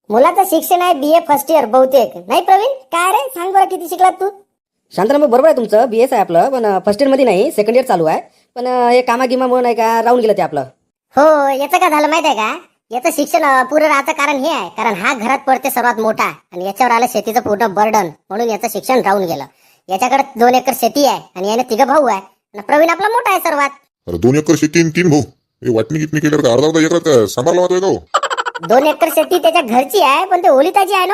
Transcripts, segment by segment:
मुलाचं शिक्षण आहे BA फर्स्ट इयर बहुतेक, नाही प्रवीण? काय रे, सांग बरं किती शिकलात तू? शांताराम भाऊ बरोबर आहे तुमचं, BS आहे आपलं, पण फर्स्ट इयर मध्ये नाही, सेकंड इयर चालू आहे. पण हे कामागिमामुळे नाही का राहून गेलं ते आपलं. हो, याचं काय झालं माहित आहे का? याचं शिक्षण पुरं राहायचं कारण हे आहे, कारण हा घरात पडते सर्वात मोठा आणि याच्यावर आलं शेतीचं पूर्ण बर्डन, म्हणून याचं शिक्षण राहून गेलं. याच्याकडे 2 एकर शेती आहे आणि याने 3 भाऊ आहे आणि प्रवीण आपला मोठा आहे सर्वात. अरे 2 एकर शेती आणि 3 भाऊ, हे वाटणी कितनी केल्यावर का अर्धा एकरात का सांभाळला होता का हो? 2 एकर शेती त्याच्या घरची आहे, पण ते ओलिताची आहे ना.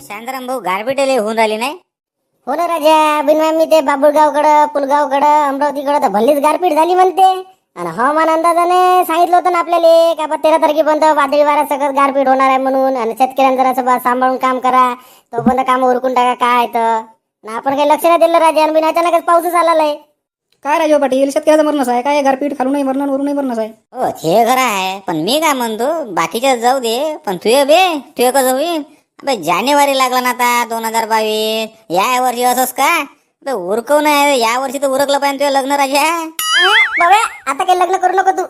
शांताराम भाऊ गारपिटेले होऊन राहिले नाही. हो ना राजा, बिनवा मी ते बाबुळगावकडं, पुलगावकडं, अमरावतीकडं तर भल्लीच गारपीट झाली म्हणते. आणि हवामान अंदाजाने सांगितलं होतं ना आपल्याला का 13 तारखेपर्यंत वादळी वारा सगळं गारपीट होणार आहे म्हणून. आणि शेतकऱ्यांना जरा सांभाळून काम करा, तोपर्यंत काम उरकून टाका. काय तर आपण काही लक्ष नाही दिलं राजा, आणि अचानकच पाऊसच आलेला आहे. काय राजू पाटील, शेतकऱ्याचं मरणच आहे काय? गारपीट खालून नाही मरणं, वरून नाही मरणच आहे. हो ते खरं आहे, पण मी काय म्हणतो बाकीच्या जाऊ दे, पण तुझे कसं होईल? अबे जानेवारी लागला ना आता 2022. या वर्षी असंच का? अबे उरकवणं आहे, या वर्षी तर उरकलं पाहिजे तुझं लग्न राजा. बाबा, आता काही लग्न करू नको तू.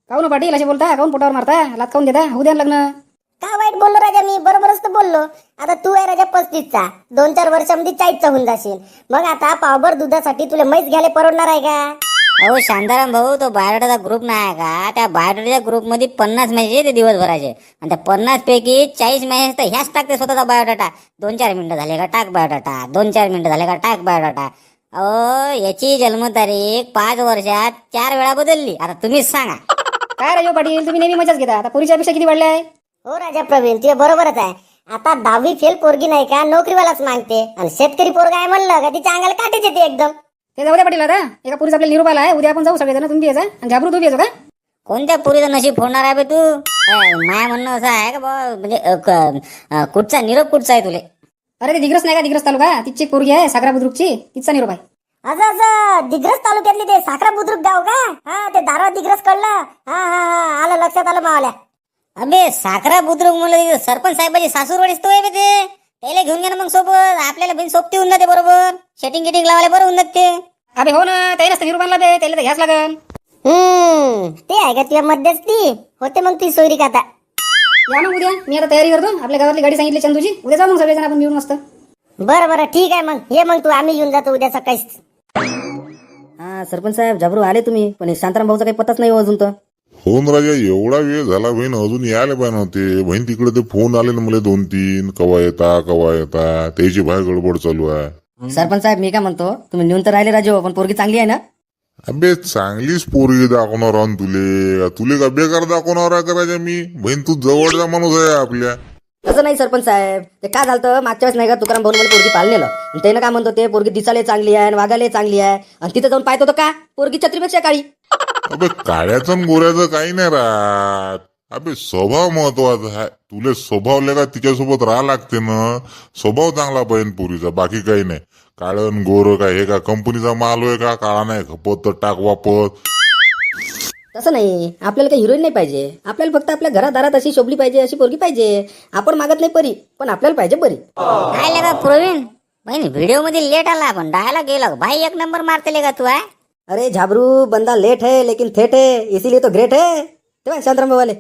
काहून पाटील असे बोलता? काहून पोटावर मारता? लात काहून देता? उद्या लग्न. का वाईट बोललो राजा मी? बरोबरच तर बोललो. आता तू आहे राजा 35चा, 2-4 वर्षामध्ये 40चा होऊन जाशील. मग आता पावभर दुधासाठी तुला म्हैस घ्यायला परवडणार आहे का? अहो शांताराम भाऊ, तो बायोडाटाचा ग्रुप नाही का? त्या बायोडाटाच्या ग्रुपमध्ये 50 मॅसेज येते दिवसभराचे, आणि त्या 50 पैकी 40 मॅसेज तर ह्याच टाकते स्वतःचा बायोडाटा. 2-4 मिनिटं झाले का टाक बायोडाटा, 2-4 मिनिटं झाले का टाक बायोडाटा. अहो याची जन्मतारीख 5 वर्षात 4 वेळा बदलली. आता तुम्हीच सांगा. काय राजू पाटील, तुम्ही नेहमी मजाच घेता. आता पुरीच्या अपेक्षा किती वाढल्या आहे? हो राजा प्रवीण, ते बरोबरच आहे. आता 10वी फेल पोरगी नाही का नोकरीवालाच मागते, आणि शेतकरी पोरगा आहे म्हणलं का तिच्या अंगाला काटेच येते एकदम. ते जाऊ द्या पाटील, आता एका पुरीचा आपल्याला निरोप आला आहे. उद्या आपण जाऊ सगळेजण, तुम्ही यायचा आणि घाबरू तू यायचो का? कोणत्या पुरीचं नशीब फोडणार आहे बे तू? माया म्हणणं असं आहे का बा, म्हणजे कुठचा निरोप कुठचा आहे तुले? अरे ते दिग्रस नाही का, दिग्रस तालुका, तिची एक पोरगी आहे साखरा बुद्रुकची, तिचा निरोप आहे. असं दिग्रस तालुक्यातले ते साखरा बुद्रुक गाव का? हा, ते दारा दिग्रस कळलं. हा हा हा, आलं लक्षात आलं मावल्या. अबे साखरा बुद्रुक म्हणलं सरपंच साहेबाची सासूरवाडीच तो आहे बे ते. त्याला घेऊन घ्या ना मग सोबत, आपल्याला बिन सोबती होऊन जाते बरोबर. सेटिंग गिटिंग लावायला बरं होऊन जाते ते. अबे हो ना, त्याही नसतं निरोप आणला बे, त्याला तर घ्यास लागल. ते आहे का तुझ्या मध्यस्थी? होते मग ती सोयरी का आता? या मग उद्या, मी आता तयारी करतो. आपल्या गावातली गाडी सांगितली चंदूची, उद्या जाऊ मग सगळेजण आपण मिळून मस्त. बरं बरं ठीक आहे, मग ये मग तू, आम्ही येऊन जातो उद्या सकाळीच. हा सरपंच साहेब, जाबरू आले तुम्ही, पण शांताराम भाऊचा काही पत्ताच नाही हो अजून तर. हो ना राजा, एवढा वेळ झाला बहीण, अजून यायला पाहिजे नव्हते. बहीण तिकडे ते फोन आले ना मला 2-3, कवा येता त्याची बाहेर गडबड चालू आहे. सरपंच साहेब मी काय म्हणतो, तुम्ही नेऊन तर राहिले राजू, पण पोरगी चांगली आहे ना? अबे चांगलीच पोरगी दाखवणार आहो तुले का बेकार दाखवणार आहे का राजा मी? बहीण तू जवळचा माणूस आहे आपल्या. तसं नाही सरपंच साहेब, ते काय झालं मागच्या वेळेस नाही का, तुकाराम भाऊ मला पोरगी पाळलेलं, आणि त्यानं काय म्हणतो, ते पोरगी दिसायला चांगली आहे आणि वागायला चांगली आहे, आणि तिथे जाऊन पाहत होतं का, पोरगी छत्रीपेक्षा काळी. अबे काळ्याचं आणि गोऱ्याचं काही नाही राहत. अबे स्वभाव महत्वाचा आहे. तुले स्वभावले का तिच्यासोबत राहा लागते ना. स्वभाव चांगला पाहिजे पोरीचा, बाकी काही नाही. काळं गोरं काय हे का कंपनीचा माल होय का? काळा नाही खपत तर टाक वापत. तसं नाही, आपल्याला काही हिरोईन नाही पाहिजे, आपल्याला फक्त आपल्या घरादारात अशी शोभली पाहिजे, अशी पोरगी पाहिजे. आपण मागत नाही परी, पण आपल्याला पाहिजे बरी. काय लगा प्रवीण बहीण, व्हिडिओ मध्ये लेट आला पण डायलॉग गेला भाई, 1 नंबर मारते का तू आहे? अरे झाबरू, बंदा लेट है लेकिन थेट है, इसीलिए तो ग्रेट है. तेव्हा शांताराम भाऊ आले.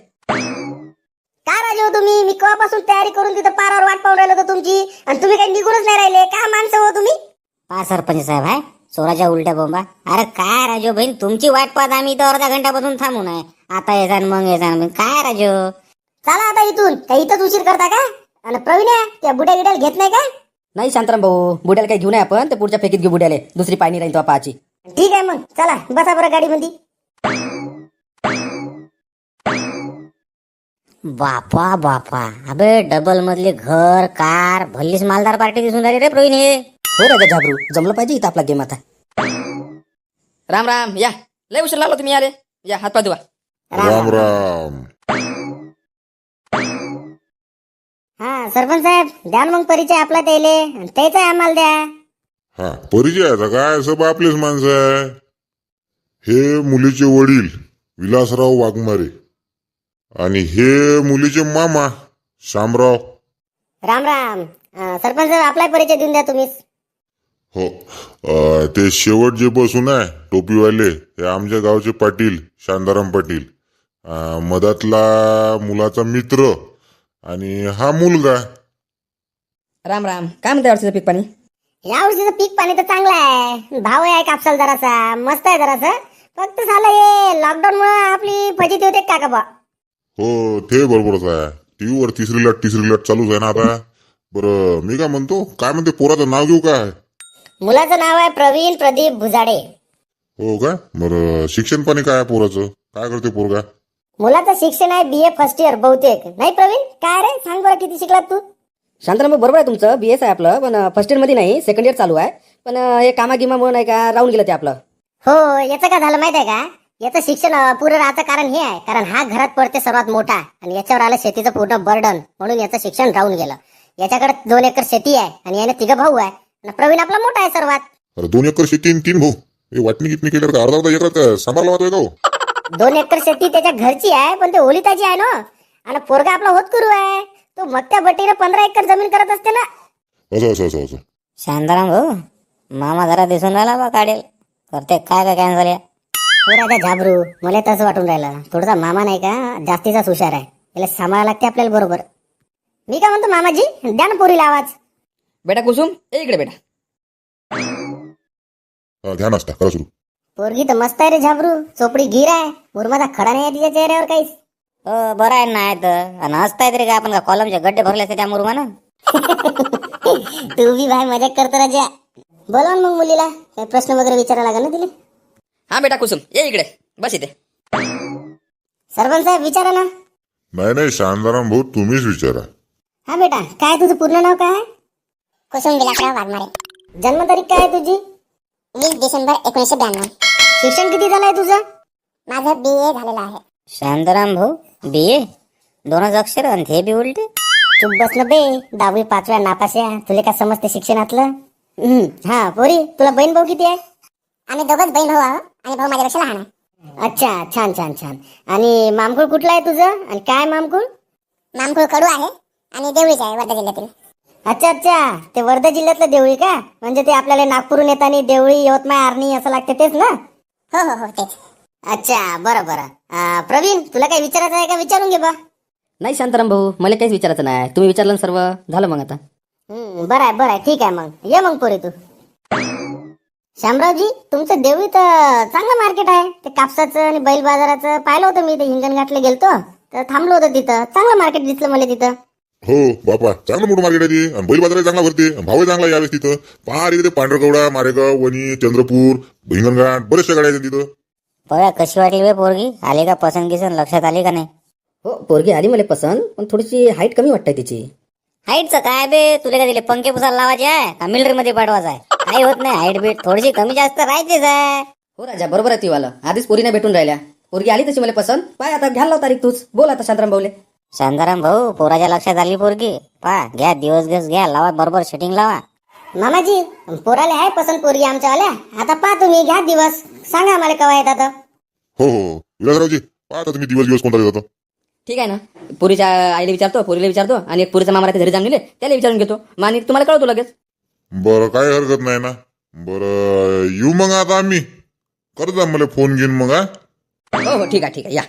काय राजे हो तुम्ही? मी केव्हापासून तयारी करून तिथं पारावर वाट पाहून राहिलो होतो तुमची, आणि तुम्ही काही निघूनच नाही राहिले. काय माणसं हो तुम्ही? पा सरपंच साहेब आहे चोराच्या उलट्या बोंबा. अरे काय राजो बहीण, तुमची वाट पाहत आम्ही इथं अर्धा घंट्यापासून थांबून आहे. आता येसान मग येसान काय राजो? चला आता इथून, काही इथंच उशीर करता का? आणि प्रवीण त्या बुड्या गिड्याला घेत नाही का? नाही शांताराम भाऊ, बुड्याला काही घेऊ नये आपण, ते पुढच्या फेकीत घेऊ बुड्याले, दुसरी पाणी राहील तो पाहाची. ठीक आहे मग, चला बसा बरं गाडीमध्ये. बापा बापा, अबे डबल मधले घर कार, भल्लीच मालदार पार्टी दिसून राहिली रे प्रवीण हे. हो राजा झाबरू, जमलं पाहिजे इथं आपला गेम आता. राम राम, या लय उशीर लागलो तुम्ही, आले या, हात पाय धुवा. राम राम. हा सरपंच साहेब, द्या मग परिचय आपला त्याले, आणि त्याचा आम्हाला द्या. हा परिचयाचा काय, सब आपलेच माणसं आहे. हे मुलीचे वडील विलासराव वाघमारे, आणि हे मुलीचे मामा शामराव. राम राम. सरपंच साहेब, आपला परिचय देऊन द्या तुम्हीच. हो, ते शेवट जे बसून आहे टोपीवाले, हे आमच्या गावचे पाटील शांताराम पाटील. मधातला मुलाचा मित्र आणि हा मुलगा. राम राम. काय म्हणते वर्षाचं पीक पाणी? या वर्षीचं पीक पाणी तर चांगलं आहे, भाव आहे कापसाला जरासा मस्त आहे जरासा. फक्त झालं हे लॉकडाऊन मुळे आपली फजिती होते का बा. हो ते बरोबरच आहे. टीव्हीवर तिसरी लाट चालूच आहे ना आता. बरं मी काय म्हणतो, काय म्हणते पोराचं नाव घेऊ काय? मुलाचं नाव आहे प्रवीण प्रदीप भुजाडे. हो का? बरं शिक्षण पाणी काय आहे पोराचं? काय करते पोरगा? मुलाचं शिक्षण आहे BA फर्स्ट इयर बहुतेक. नाही प्रवीण, काय रे सांग बरं किती शिकलात तू? शांताराम भाऊ, बरोबर आहे तुमचं. BS आहे आपलं, पण फर्स्ट इयर मध्ये नाही, सेकंड इयर चालू आहे. पण हे कामागिमामुळे नाही का राहून गेलं ते आपलं. हो, याचं काय झालं माहित आहे का? याचं शिक्षण पुरं राहायचं कारण हे आहे, कारण हा घरात पडते सर्वात मोठा आणि याच्यावर आलं शेतीचं पूर्ण बर्डन, म्हणून याचं शिक्षण राहून गेलं. याच्याकडे 2 एकर शेती आहे आणि याने 3 भाऊ आहे आणि प्रवीण आपला मोठा आहे सर्वात. अरे 2 एकर शेती आणि 3 भाऊ. हे वाटणी कितनी केल्यावर का अर्धा एकरात सांभाळला होतोय का हो? 2 एकर शेती त्याच्या घरची आहे, पण ते ओलिताची आहे ना. आणि पोरगा आपला होतकरू आहे, तो मगत्या बटीने 15 एकर जमीन करत असते ना. असं शांताराम भाऊ, मामा जरा दिसून राहिला बा काढेल करते काय कॅन्सल या. हो राजा झाबरू, मला तसं वाटून राहिलं. थोडासा मामा नाही का जास्तीचाच हुशार आहे, याला सांभाळायला लागते आपल्याला बरोबर. मी काय म्हणतो मामाजी, द्या ना पोरीला आवाज. बेटा कुसुम, ये इकडे बेटा. घ्या नाश्ता करा सुरू. पोरगी तर मस्त आहे रे झाबरू, चोपडी गिर आहे, मुरमाचा खडा नाही आहे तिच्या चेहऱ्यावर काहीच. हो बरं आहे ना तर. आणि हसताय तरी काय आपण का कॉलमचे गड्डे भरले असते त्या मुरुमानं. तू बी भाई मजाक करतो राजा. बोला ना मग मुलीला, काही प्रश्न वगैरे विचारायला लागेल ना तिला. हा बेटा कुसुम, ये इकडे बस इथे. सरपंच साहेब विचारा ना. नाही शांताराम भाऊ तुम्हीच विचारा. हा बेटा, काय तुझं पूर्ण नाव काय आहे? कुसुम विलासराव वाघमारे. जन्मतारीख काय आहे तुझी? 20 डिसेंबर 1992. शिक्षण किती झालंय तुझं? माझं BA झालेलं आहे. शांताराम भाऊ BA 2च अक्षर आणि हे बी उलटे. चुप बस ना बे, 10वी 5व्या नापास्या, तुला काय समजते शिक्षणातलं? हा पोरी, तुला बहीण भाऊ किती आहे? आम्ही दोघंच बहीण भाऊ आहोत आणि भाऊ माझ्यापेक्षा लहान आहे. अच्छा, छान छान छान. आणि मामकुळ कुठला आहे तुझं आणि काय मामकुळ? मामकुळ कडू आहे आणि देवळीच आहे वर्धा जिल्ह्यातील. अच्छा, ते वर्धा जिल्ह्यातलं देवळी का? म्हणजे ते आपल्याला नागपूरहून येताना देवळी, यवतमाळ, आर्णी असं लागते तेच ना? हो तेच. अच्छा, बरं. प्रवीण, तुला काही विचारायचं आहे का? विचारून घे बा. नाही शांताराम भाऊ, मला काहीच विचारायचं नाही. तुम्ही विचारलं ना सर्व, झालं मग आता. बरं आहे ठीक आहे. मग ये मग पोरी तू. शामरावजी, तुमचं देवळी तर चांगलं मार्केट आहे. ते कापसाचं आणि बैल बाजाराचं पाहिलं होतं मी. ते हिंगणघाटला गेलतो तर थांबलो होतो तिथं. चांगलं मार्केट दिसलं मला तिथं. हो बापा, चांगलं मोठं मार्केट आहे ते. आणि बैल बाजारही चांगला भरते, भावही चांगला यावेळेस तिथं. पहा इथे पांढरकवडा, मारेगाव, वणी, चंद्रपूर, हिंगणघाट बरेचशा गाड्या आहेत तिथं. बघा कशी वाटली बे पोरगी, आली का पसंत लक्षात आली का नाही? हो पोरगी आली मला पसंत, पण थोडीशी हाईट कमी वाटते तिची. हाईटचं काय बे, तुला काय दिले पंखे पुसायला लावायचे आहे का मिलिटरी मध्ये पाठवायचं आहे? काही होत नाही, हाईट बीट थोडीशी कमी जास्त राहायचीच आहे. हो राजा, बरोबर आहे तिवालं. आधीच पोरीने भेटून राहिल्या. पोरगी आली तशी मला पसंत. पाय आता घ्यायला लाव तारीख तूच. बोल आता शांताराम भाऊले. शांताराम भाऊ, पोराच्या लक्षात आली पोरगी. घ्या दिवस घ्या, लावा बरोबर सेटिंग लावा. मामाजी, पोराले आहे पसंत पोरगी आमच्या आल्या. आता पहा तुम्ही, घ्या दिवस, सांगा आम्हाला केव्हा येतात. हो विलासरावजी, पहा आता तुम्ही दिवस कोणता देतो. ठीक आहे ना. पुरीच्या आईला विचारतो, पोरीला विचारतो आणि एक पुरीचा मामा घरी जाऊन गेले त्याला विचारून घेतो. आणि तुम्हाला कळवतो लगेच. बरं, काय हरकत नाही ना. बरं येऊ मग आता आम्ही. करता मला फोन घेऊन मग. हो ठीक आहे या.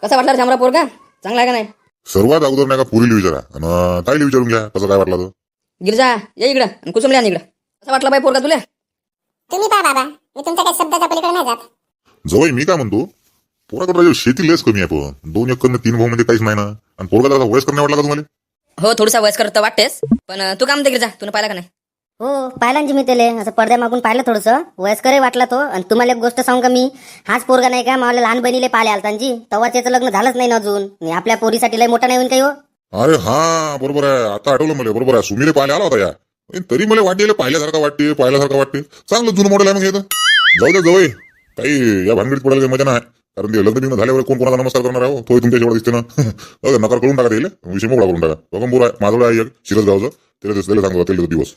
कसा वाटला रे शामरा पोरगा? चांगला आहे का नाही? सर्वात अगोदर नाही का पुरीला विचारा आणि ताईला विचारून घ्या कसं काय वाटला तर. गिरजा ये इकडं आणि कुसुमले आण इकडं. कसा वाटला बाई पोरगा तुला? तुम्ही पहा बाबा, मी तुमच्या काही शब्दाच्या पलीकडे नाही जात. जवळ मी काय म्हणतो, पोराकडे शेती लेस कमी आहे. पण 2 एकर 3 भाऊ म्हणजे काहीच नाही ना. आणि पोरगा जरा वयस्कर नाही वाटला का तुम्हाला? हो थोडसा वयस्कर तर वाटतेस, पण तू काय म्हणते गिरजा, तुला पाहिला का नाही? हो, पाहिला ना मी त्याला असं पडद्या मागून पाहिलं, थोडंसं वयस्करही वाटला तो. आणि तुम्हाला एक गोष्ट सांगू का, मी हाच पोरगा नाही का मला लहान बहिणीला पाहिले आलतांजी, तेव्हा त्याचं लग्न झालंच नाही ना अजून. आणि आपल्या पोरीसाठी लय मोठा नाही होईल काही. हो अरे हा बरोबर आहे, आता आठवलं मला. बरोबर आहे, सुमीले पाहिले आला होता या. पण तरी मला वाटले पाहिल्यासारखं वाटते. चांगलं जुनं मॉडेल आहे मग हे तर. जाऊ द्या जवळ, काही या भानगडीत पडायला काही मजा नाही. कारण ते लग्न झाल्यावर कोण कोणाला नमस्कार करणार आहे. तो तुमच्या जेवढा दिसते ना. नकार करून टाका, विषय मोकळा करून टाका. बघा आहे माझं आहे एक शिरसगावचं, त्याला सांगतो दिवस.